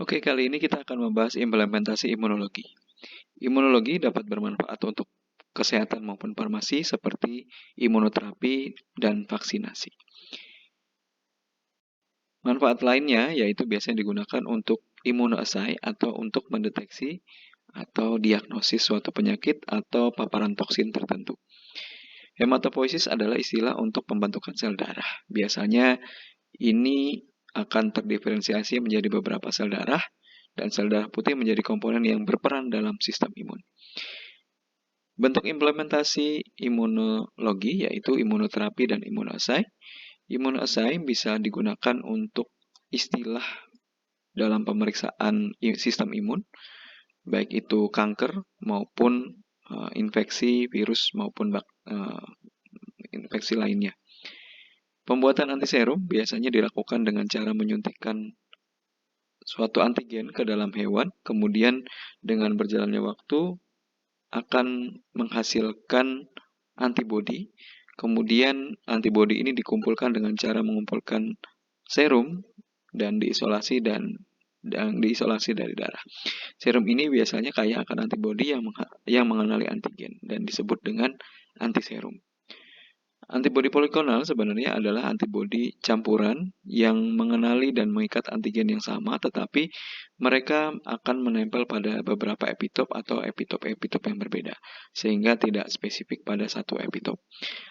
Oke, kali ini kita akan membahas implementasi imunologi. Imunologi dapat bermanfaat untuk kesehatan maupun farmasi seperti imunoterapi dan vaksinasi. Manfaat lainnya yaitu biasanya digunakan untuk immunoassay atau untuk mendeteksi atau diagnosis suatu penyakit atau paparan toksin tertentu. Hematopoiesis adalah istilah untuk pembentukan sel darah. Biasanya ini akan terdiferensiasi menjadi beberapa sel darah, dan sel darah putih menjadi komponen yang berperan dalam sistem imun. Bentuk implementasi imunologi yaitu imunoterapi dan imunoassay. Imunoassay bisa digunakan untuk istilah dalam pemeriksaan sistem imun, baik itu kanker maupun infeksi virus maupun infeksi lainnya. Pembuatan antiserum biasanya dilakukan dengan cara menyuntikkan suatu antigen ke dalam hewan, kemudian dengan berjalannya waktu akan menghasilkan antibodi. Kemudian antibodi ini dikumpulkan dengan cara mengumpulkan serum dan diisolasi dari darah. Serum ini biasanya kaya akan antibodi yang mengenali antigen dan disebut dengan antiserum. Antibodi poliklonal sebenarnya adalah antibodi campuran yang mengenali dan mengikat antigen yang sama, tetapi mereka akan menempel pada beberapa epitop atau epitop-epitop yang berbeda, sehingga tidak spesifik pada satu epitop.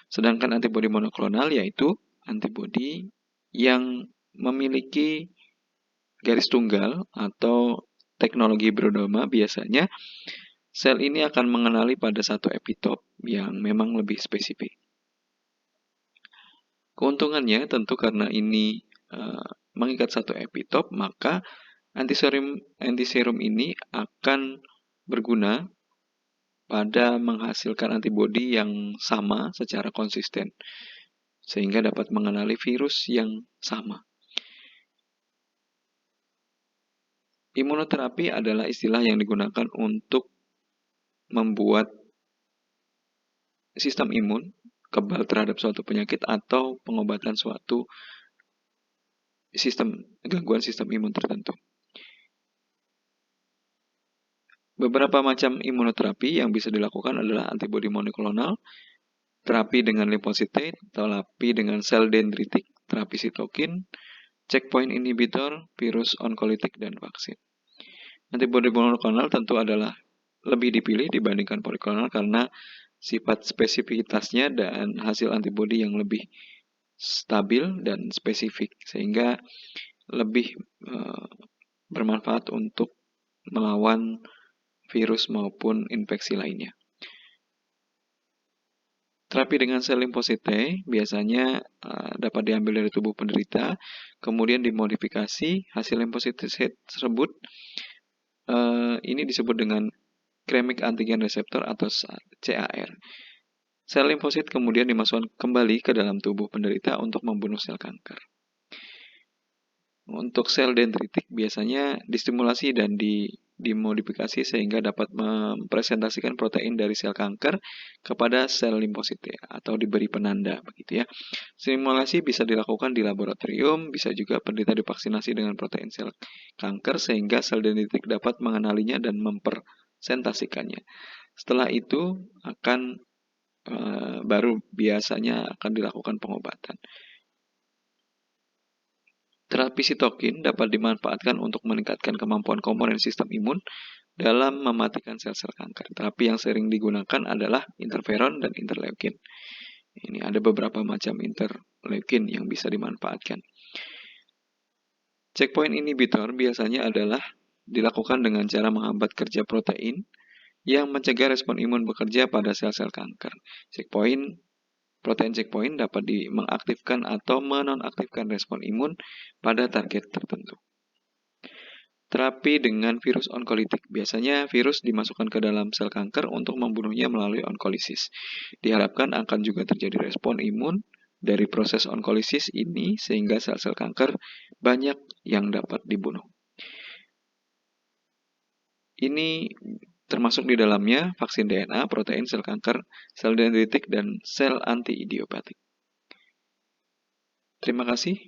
Sedangkan antibodi monoklonal yaitu antibodi yang memiliki garis tunggal atau teknologi hibridoma. Biasanya sel ini akan mengenali pada satu epitop yang memang lebih spesifik. Keuntungannya tentu karena ini mengikat satu epitop, maka antiserum ini akan berguna pada menghasilkan antibodi yang sama secara konsisten, sehingga dapat mengenali virus yang sama. Imunoterapi adalah istilah yang digunakan untuk membuat sistem imun kebal terhadap suatu penyakit atau pengobatan suatu gangguan sistem imun tertentu. Beberapa macam imunoterapi yang bisa dilakukan adalah antibodi monoklonal, terapi dengan limfosite, terapi dengan sel dendritik, terapi sitokin, checkpoint inhibitor, virus onkolitik, dan vaksin. Antibodi monoklonal tentu adalah lebih dipilih dibandingkan poliklonal karena sifat spesifikitasnya dan hasil antibodi yang lebih stabil dan spesifik, sehingga lebih bermanfaat untuk melawan virus maupun infeksi lainnya. Terapi dengan sel limfosite biasanya dapat diambil dari tubuh penderita, kemudian dimodifikasi hasil limfosite tersebut. Ini disebut dengan chromic antigen receptor atau CAR. Sel limfosit kemudian dimasukkan kembali ke dalam tubuh penderita untuk membunuh sel kanker. Untuk sel dendritik biasanya distimulasi dan dimodifikasi sehingga dapat mempresentasikan protein dari sel kanker kepada sel limfosite atau diberi penanda begitu ya. Stimulasi bisa dilakukan di laboratorium, bisa juga penderita divaksinasi dengan protein sel kanker sehingga sel dendritik dapat mengenalinya dan mempresentasikannya. Setelah itu baru biasanya akan dilakukan pengobatan. Terapi sitokin dapat dimanfaatkan untuk meningkatkan kemampuan komponen sistem imun dalam mematikan sel-sel kanker. Terapi yang sering digunakan adalah interferon dan interleukin. Ini ada beberapa macam interleukin yang bisa dimanfaatkan. Checkpoint inhibitor biasanya adalah dilakukan dengan cara menghambat kerja protein yang mencegah respon imun bekerja pada sel-sel kanker. Protein checkpoint dapat mengaktifkan atau menonaktifkan respon imun pada target tertentu. Terapi dengan virus onkolitik. Biasanya virus dimasukkan ke dalam sel kanker untuk membunuhnya melalui onkolisis. Diharapkan akan juga terjadi respon imun dari proses onkolisis ini sehingga sel-sel kanker banyak yang dapat dibunuh. Ini termasuk di dalamnya vaksin DNA, protein sel kanker, sel dendritik, dan sel anti-idiopatik. Terima kasih.